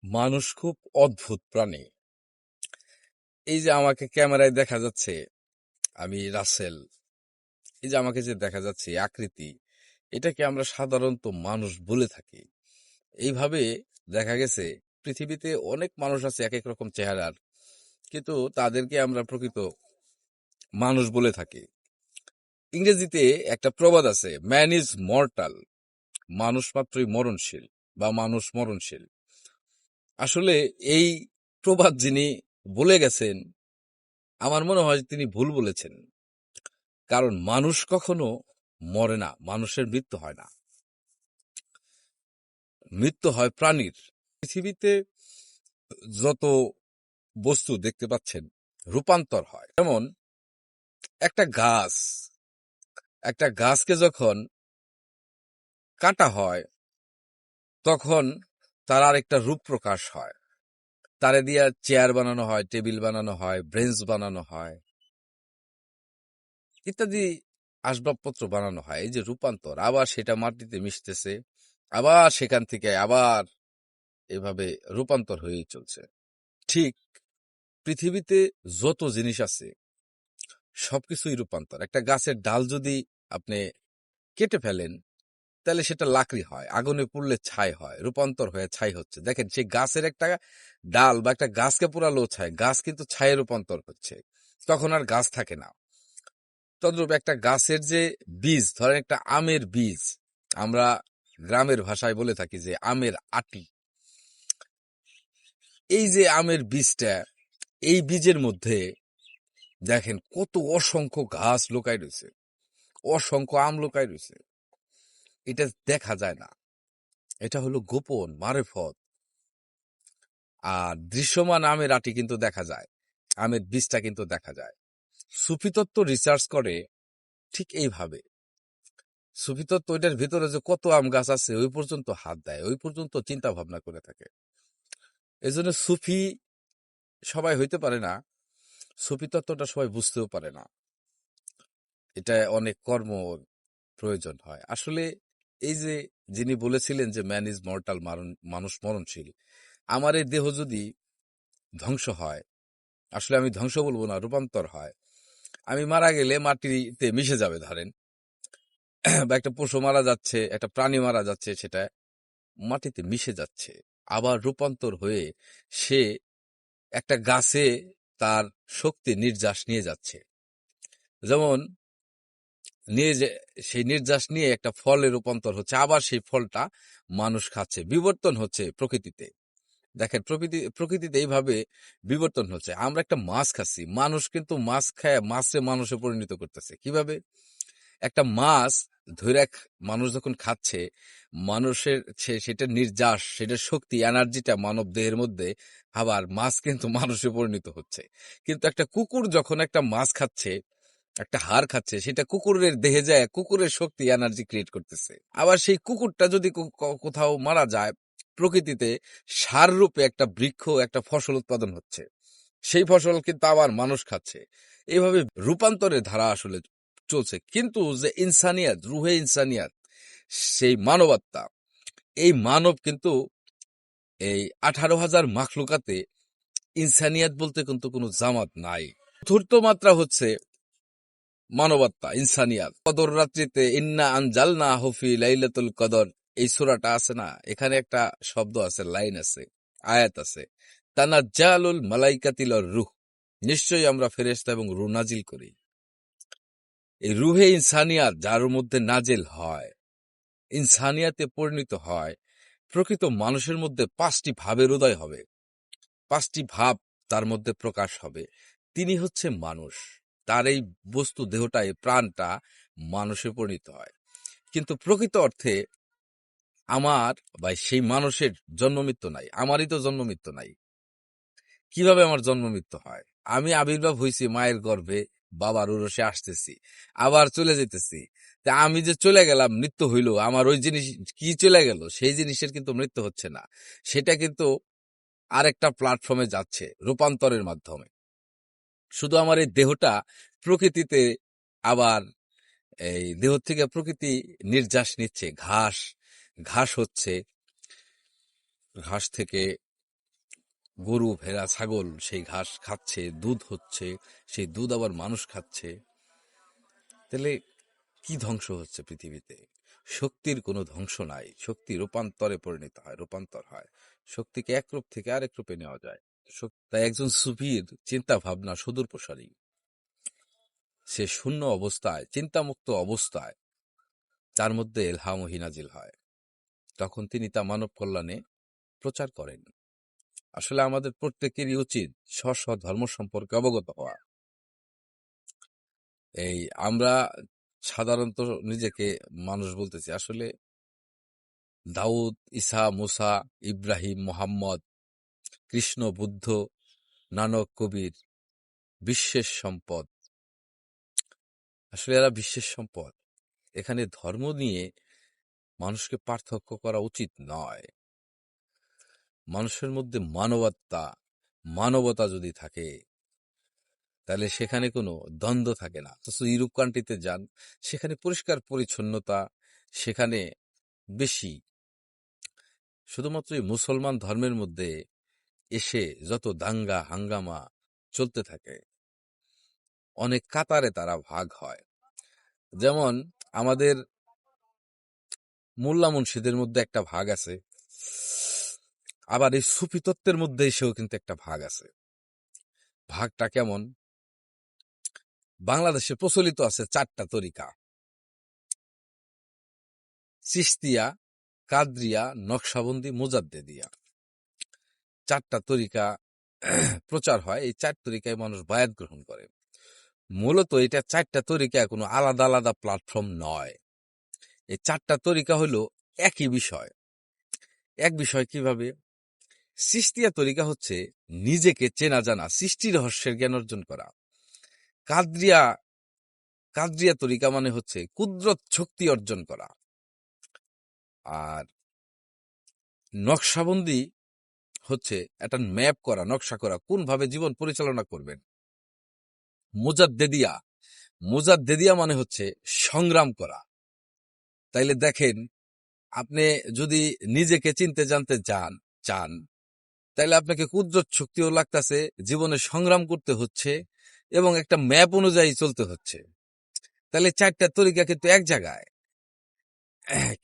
মানুষ খুব অদ্ভুত প্রাণী। এই যে আমাকে ক্যামেরায় দেখা যাচ্ছে, আমি রাসেল। এই যে আমাকে যে দেখা যাচ্ছে আকৃতি, এটাকে আমরা সাধারণত মানুষ বলে থাকি। এইভাবে দেখা গেছে পৃথিবীতে অনেক মানুষ আছে এক এক রকম চেহারার, কিন্তু তাদেরকে আমরা প্রকৃত মানুষ বলে থাকি। ইংরেজিতে একটা প্রবাদ আছে, ম্যান ইজ মর্টাল, মানুষ মাত্রই মরণশীল বা মানুষ মরণশীল। আসলে এই প্রবাদ যিনি বলে গেছেন, আমার মনে হয় তিনি ভুল বলেছেন। কারণ মানুষ কখনো মরে না, মানুষের মৃত্যু হয় না, মৃত্যু হয় প্রাণীর। পৃথিবীতে যত বস্তু দেখতে পাচ্ছেন রূপান্তর হয়। যেমন একটা গাছ, একটা গাছকে যখন কাটা হয় তখন তার আরেকটা রূপ প্রকাশ হয়। তারে দিয়ে চেয়ার বানানো হয়, টেবিল বানানো হয়, ব্রেঞ্চ বানানো হয়, ইত্যাদি আসবাবপত্র বানানো হয়। এই যে রূপান্তর, আবার সেটা মাটিতে মিশতেছে, আবার সেখান থেকে আবার এভাবে রূপান্তর হয়েই চলছে। ঠিক পৃথিবীতে যত জিনিস আছে সবকিছুই রূপান্তর। একটা গাছের ডাল যদি আপনি কেটে ফেলেন তাহলে সেটা লাকড়ি হয়, আগুনে পুড়লে ছাই হয়, রূপান্তর হয়ে ছাই হচ্ছে। দেখেন সেই গাছের একটা ডাল বা একটা গাছকে পুরালো ছাই, গাছ কিন্তু ছায়ে রূপান্তর হচ্ছে, তখন আর গাছ থাকে না। তদ্রূপ একটা গাছের যে বীজ, ধরেন একটা আমের বীজ, আমরা গ্রামের ভাষায় বলে থাকি যে আমের আটি। এই যে আমের বীজটা, এই বীজের মধ্যে দেখেন কত অসংখ্য গাছ লুকাই রয়েছে, অসংখ্য আম লুকাই রয়েছে। এটা দেখা যায় না, এটা হলো গোপন মারেফত। আর দৃশ্যমান আমের আটি কিন্তু দেখা যায়, আমের বীজটা কিন্তু দেখা যায়। সুফিতত্ত্ব রিসার্চ করে ঠিক এইভাবে। সুফিতত্ত্ব ওইটার ভিতরে যে কত আম গাছ আছে ওই পর্যন্ত হাত দেয়, ওই পর্যন্ত চিন্তা ভাবনা করে থাকে। এই জন্য সুফি সবাই হইতে পারে না, সুফি তত্ত্বটা সবাই বুঝতেও পারে না। এটা অনেক কর্ম প্রয়োজন হয়। আসলে এই যে যিনি বলেছিলেন যে ম্যান ইজ মর্টাল, মানুষ মরণশীল, আমার এই দেহ যদি ধ্বংস হয়, আসলে আমি ধ্বংস বলবো না, রূপান্তর হয়, আমি মারা গেলে মাটিতে মিশে যাবে ধরেন, বা একটা পশু মারা যাচ্ছে, একটা প্রাণী মারা যাচ্ছে, সেটা মাটিতে মিশে যাচ্ছে, আবার রূপান্তর হয়ে সে একটা গাছে তার শক্তি নির্যাস নিয়ে যাচ্ছে। যেমন নিয়ে যে সেই নির্যাস নিয়ে একটা ফলে রূপান্তর হচ্ছে, আবার সেই ফলটা মানুষ খাচ্ছে, বিবর্তন হচ্ছে প্রকৃতিতে। দেখেন প্রকৃতিতে এইভাবে বিবর্তন হচ্ছে। আমরা একটা মাছ খাচ্ছি, মানুষ কিন্তু মাছ খায় মাছে মানুষে পরিণত করতেছে। কিভাবে? একটা মাছ ধরে মানুষ যখন খাচ্ছে, মানুষের সেটা নির্যাস, সেটার শক্তি, এনার্জিটা মানব দেহের মধ্যে, আবার মাছ কিন্তু মানুষে পরিণত হচ্ছে। কিন্তু একটা কুকুর যখন একটা মাছ খাচ্ছে, একটা হাড় খাচ্ছে, সেটা কুকুরের দেহে যায়, কুকুরের শক্তি এনার্জি ক্রিয়েট করতেছে। আবার সেই কুকুরটা যদি কোথাও মারা যায়, প্রকৃতিতে সার রূপে একটা বৃক্ষ, একটা ফসল উৎপাদন হচ্ছে, সেই ফসল কিন্তু আবার মানুষ খাচ্ছে। এইভাবে রূপান্তরের ধারা আসলে চলছে। কিন্তু যে ইনসানিয়াত, রুহে ইনসানিয়াত, সেই মানবাত্মা, এই মানব কিন্তু এই 18,000 মাখলুকাতে ইনসানিয়াত বলতে কিন্তু কোনো জামাত নাই। চতুর্থ মাত্রা হচ্ছে মানবাত্মা, ইনসানিয়াত। কদর রাত্রিতে ইন্না আনজালনা হুফি লাইলাতুল কদর, এই সূরাটা আছে না, এখানে একটা শব্দ আছে, লাইন আছে, আয়াত আছে, তানাজ্জালুল মালাইকাতিল রূহ, নিশ্চয়ই আমরা ফেরেশতা এবং রূহ নাজিল করি। এই রুহে ইনসানিয়াত যার মধ্যে নাজেল হয়, ইনসানিয়াতে পরিণত হয়, প্রকৃত মানুষের মধ্যে 5টি ভাবের উদয় হবে, 5টি ভাব তার মধ্যে প্রকাশ হবে। তিনি হচ্ছে মানুষ, তার এই বস্তু দেহটা, এই প্রাণটা মানুষে পরিণত হয়। কিন্তু প্রকৃত অর্থে আমার বা সেই মানুষের জন্ম মৃত্যু নাই, আমারই তো জন্ম মৃত্যু নাই। কিভাবে আমার জন্ম মৃত্যু হয়? আমি আবির্ভাব হইছি মায়ের গর্ভে, বাবার উরসে আসতেছি, আবার চলে যেতেছি। তা আমি যে চলে গেলাম, মৃত্যু হইল, আমার ওই জিনিস কি চলে গেল, সেই জিনিসের কিন্তু মৃত্যু হচ্ছে না, সেটা কিন্তু আরেকটা প্ল্যাটফর্মে যাচ্ছে রূপান্তরের মাধ্যমে। শুধু আমার এই দেহটা প্রকৃতিতে, আবার এই দেহ থেকে প্রকৃতি নির্যাস নিচ্ছে, ঘাস ঘাস হচ্ছে, ঘাস থেকে গরু ভেড়া ছাগল সেই ঘাস খাচ্ছে, দুধ হচ্ছে, সেই দুধ আবার মানুষ খাচ্ছে। তাহলে কি ধ্বংস হচ্ছে পৃথিবীতে? শক্তির কোনো ধ্বংস নাই, শক্তি রূপান্তরে পরিণত হয়, রূপান্তর হয়, শক্তিকে এক রূপ থেকে আরেক রূপে নেওয়া যায়। তাই একজন সুফির চিন্তা ভাবনা সুদূর প্রসারী। সে শূন্য অবস্থায়, চিন্তামুক্ত অবস্থায় তার মধ্যে ইলহাম নাজিল হয়, তখন তিনি তা মানব কল্যাণে প্রচার করেন। আসলে আমাদের প্রত্যেকেরই উচিত স্ব ধর্ম সম্পর্কে অবগত হওয়া। এই আমরা সাধারণত নিজেকে মানুষ বলতেছি, আসলে দাউদ, ঈসা, মুসা, ইব্রাহিম, মোহাম্মদ, কৃষ্ণ, বুদ্ধ, নানক, কবির বিশ্বের সম্পদ। আসলে এরা বিশ্বের সম্পদ। এখানে ধর্ম নিয়ে মানুষকে পার্থক্য করা উচিত নয়। মানুষের মধ্যে মানবতা যদি থাকে, তাহলে সেখানে কোনো দ্বন্দ্ব থাকে না। ইউরোপ কান্ট্রিতে যান, সেখানে পরিষ্কার পরিচ্ছন্নতা সেখানে বেশি। শুধুমাত্র এই মুসলমান ধর্মের মধ্যে এসে যত দাঙ্গা হাঙ্গামা চলতে থাকে, অনেক কাতারে তারা ভাগ হয়। যেমন আমাদের মোল্লা মুন্সিদের মধ্যে একটা ভাগ আছে, আবার এই সুফি তত্ত্বের মধ্যে এসেও কিন্তু একটা ভাগ আছে। ভাগটা কেমন? বাংলাদেশে প্রচলিত আছে 4টা তরিকা: চিশতিয়া, কাদরিয়া, নকশাবন্দি, মুজাদ্দেদিয়া। 4টা তরিকা প্রচার হয়। এই 4 তরিকায় মানুষ বায়াত গ্রহণ করে। মূলত এটা 4টা তরিকা কোনো আলাদা আলাদা প্ল্যাটফর্ম নয়। এই 4টা তরিকা হলো একই বিষয়। এক বিষয় কিভাবে? চিশতিয়া তরিকা হচ্ছে নিজেকে চেনা জানা, সৃষ্টি রহস্যের জ্ঞান অর্জন করা। কাদরিয়া তরিকা মানে হচ্ছে কুদরত শক্তি অর্জন করা। আর নকশাবন্দি হচ্ছে একটা ম্যাপ করা, নকশা করা, কোন ভাবে জীবন পরিচালনা করবেন। মুজাদ্দেদিয়া মানে হচ্ছে সংগ্রাম করা। তাইলে দেখেন, আপনি যদি নিজেকে চিনতে জানতে চান, তাইলে আপনাকে কুদরত শক্তিও লাগতেছে, জীবনে সংগ্রাম করতে হচ্ছে এবং একটা ম্যাপ অনুযায়ী চলতে হচ্ছে। তাহলে 4টা তরিকা কিন্তু এক জায়গায়,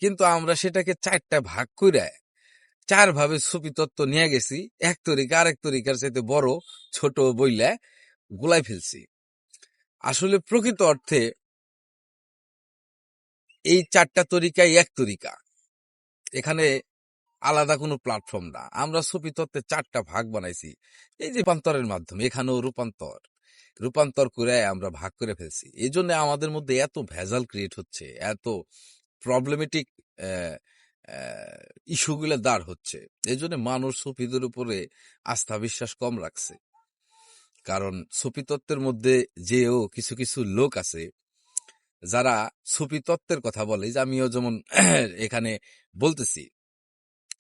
কিন্তু আমরা সেটাকে 4টা ভাগ করে 4 ভাবে সুফি তত্ত্ব নিয়ে গেছি। এক তরিকা আরেক তরিকার চাইতে বড় ছোট বইলা গুলাই ফেলছি। আসলে প্রকৃত অর্থে এই 4টা তরিকাই এক তরিকা, এখানে আলাদা কোনো প্ল্যাটফর্ম না। আমরা সুফি তত্ত্বে 4টা ভাগ বানাইছি, এই যে রূপান্তরের মাধ্যমে এখানেও রূপান্তর করে আমরা ভাগ করে ফেলছি। এই জন্য আমাদের মধ্যে এত ভেজাল ক্রিয়েট হচ্ছে, এত প্রবলেমেটিক ইস্যুগুলো দাঁড় হচ্ছে। এই জন্য মানুষ সুফিদের উপরে আস্থা বিশ্বাস কম রাখছে। কারণ সুফি তত্ত্বের মধ্যে যেও কিছু কিছু লোক আছে যারা সুফি তত্ত্বের কথা বলে, যে আমিও যেমন এখানে বলতেছি,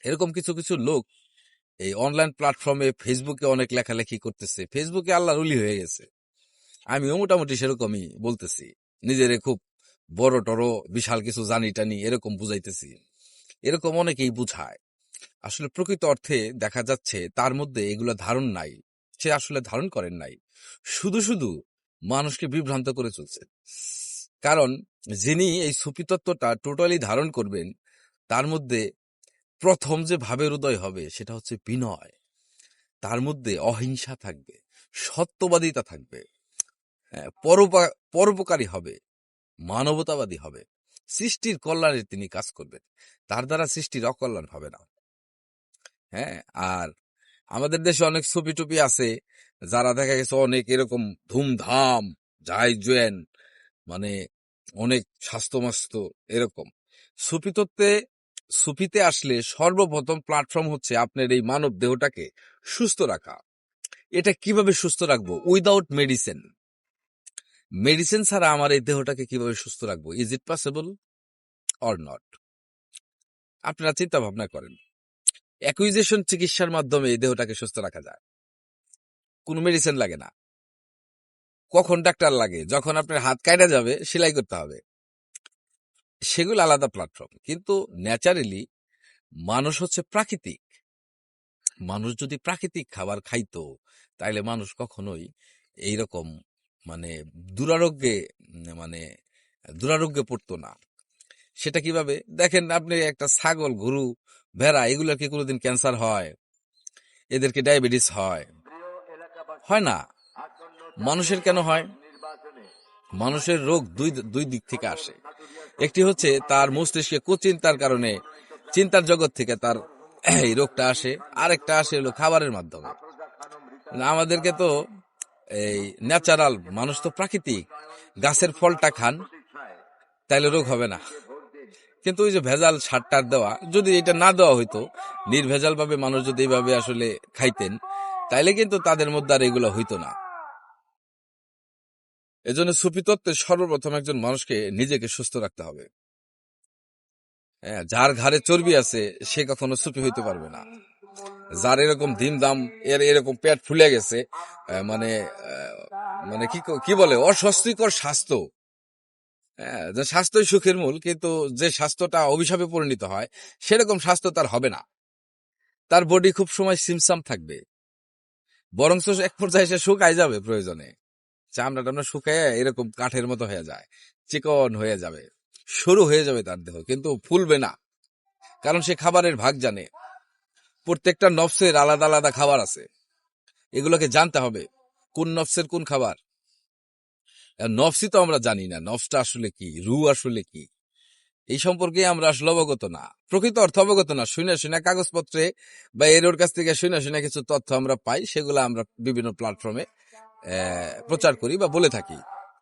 এরকম কিছু কিছু লোক এই অনলাইন প্ল্যাটফর্মে ফেসবুকে অনেক লেখালেখি করতেছে, ফেসবুকে আল্লাহর ওলি হয়ে গেছে। আমিও মোটামুটি সেরকমই বলতেছি, নিজেরে খুব বড় টড়ো বিশাল কিছু জানি টানি এরকম বুঝাইতেছি। এরকম অনেকেই বুঝায়। আসলে প্রকৃত অর্থে দেখা যাচ্ছে তার মধ্যে এগুলো ধারণ নাই, সে আসলে ধারণ করেন নাই, শুধু শুধু মানুষকে বিভ্রান্ত করে চলছে। কারণ যিনি এই সুফি তত্ত্বটা টোটালি ধারণ করবেন, তার মধ্যে প্রথম যে ভাবের উদয় হবে সেটা হচ্ছে বিনয়। তার মধ্যে অহিংসা থাকবে, সত্যবাদিতা থাকবে, পরোপকারী হবে, মানবতাবাদী হবে, সৃষ্টির কল্যাণে তিনি কাজ করবেন। তার দ্বারা সৃষ্টির অকল্যাণ হবে না। হ্যাঁ, আর আমাদের দেশে অনেক সুফি টুপি আছে যারা দেখা গেছে অনেক এরকম ধুমধাম যাই জোয়েন, মানে অনেক স্বাস্থ্য মাস্ত এরকম। সুফিতে আসলে সর্বপ্রথম প্ল্যাটফর্ম হচ্ছে আপনার এই মানব দেহটাকে সুস্থ রাখা। এটা কিভাবে সুস্থ রাখবো? উইদাউট মেডিসিন ছাড়া আমার এই দেহটাকে কিভাবে সুস্থ রাখবো? Is it possible or not? আপনারা চিন্তা ভাবনা করেন। অ্যাকুইজেশন চিকিৎসার মাধ্যমে এই দেহটাকে সুস্থ রাখা যায়, কোনো মেডিসিন লাগে না। কখন ডাক্তার লাগে? যখন আপনার হাত কাটা যাবে, সেলাই করতে হবে, সেগুলো আলাদা প্ল্যাটফর্ম। কিন্তু ন্যাচারালি মানুষ হচ্ছে প্রাকৃতিক, মানুষ যদি প্রাকৃতিক খাবার খাইতো তাইলে মানুষ কখনোই এইরকম মানে দুরারোগ্যে মানে দুরারোগ্যে পড়তো না। সেটা কিভাবে দেখেন, আপনি একটা ছাগল, গরু, ভেড়া, এগুলো কি কোনোদিন ক্যান্সার হয়? এদেরকে ডায়াবেটিস হয়? হয় না। মানুষের কেন হয়? মানুষের রোগ দুই দিক থেকে আসে। একটি হচ্ছে তার মস্তিষ্কে কুচিন্তার কারণে, চিন্তার জগৎ থেকে তার এই রোগটা আসে। আরেকটা আসে হলো খাবারের মাধ্যমে। আমাদেরকে তো এই ন্যাচারাল, মানুষ তো প্রাকৃতিক, গাছের ফলটা খান তাইলে রোগ হবে না। কিন্তু ওই যে ভেজাল সার টার দেওয়া, যদি এটা না দেওয়া হইতো, নির্ভেজাল ভাবে মানুষ যদি এইভাবে আসলে খাইতেন, তাইলে কিন্তু তাদের মধ্যে আর এগুলো হইতো না। এজন্য সুফি তত্ত্বে সর্বপ্রথম একজন মানুষকে নিজেকে সুস্থ রাখতে হবে। হ্যাঁ, যার ঘাড়ে চর্বি আছে সে কখনো সুফি হইতে পারবে না। যার এরকম ধিমদাম, এরকম পেট ফুলে গেছে, মানে মানে কি বলে, অস্বস্তিকর স্বাস্থ্য। হ্যাঁ, যে স্বাস্থ্যই সুখের মূল, কিন্তু যে স্বাস্থ্যটা অভিশাপে পরিণত হয় সেরকম স্বাস্থ্য তার হবে না। তার বডি খুব সময় সিমসাম থাকবে, বরঞ্চ এক পর্যায়ে সে শুকায় যাবে প্রয়োজনে। চামড়া টামড়া শুকায় এরকম কাঠের মতো হয়ে যায়, চিকন হয়ে যাবে, সরু হয়ে যাবে তার দেহ, কিন্তু ফুলবে না। কারণ সে খাবারের ভাগ জানে। প্রত্যেকটা নফসের আলাদা আলাদা খাবার আছে, এগুলোকে জানতে হবে কোন নফসের কোন খাবার। নফসই তো আমরা জানি না, নফসটা আসলে কি, রু আসলে কি, এই সম্পর্কে আমরা আসলে অবগত না, প্রকৃত অর্থ অবগত না। শুনে কাগজপত্রে বা এর ওর কাছ থেকে শুনে কিছু তথ্য আমরা পাই, সেগুলো আমরা বিভিন্ন প্ল্যাটফর্মে প্রচার করি বা বলে থাকি।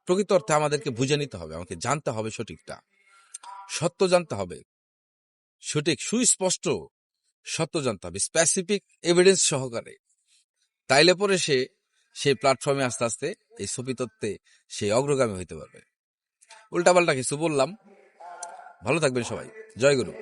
প্রকৃত অর্থে আমাদেরকে বুঝে নিতে হবে, আমাকে জানতে হবে সঠিকটা, সত্য জানতে হবে, সঠিক সুস্পষ্ট সত্য জানতে হবে, স্পেসিফিক এভিডেন্স সহকারে। তাইলে পরে সেই প্ল্যাটফর্মে আস্তে আস্তে এই সুফি তত্ত্বে সে অগ্রগামী হইতে পারবে। উল্টাপাল্টা কিছু বললাম। ভালো থাকবেন সবাই। জয় গুরু।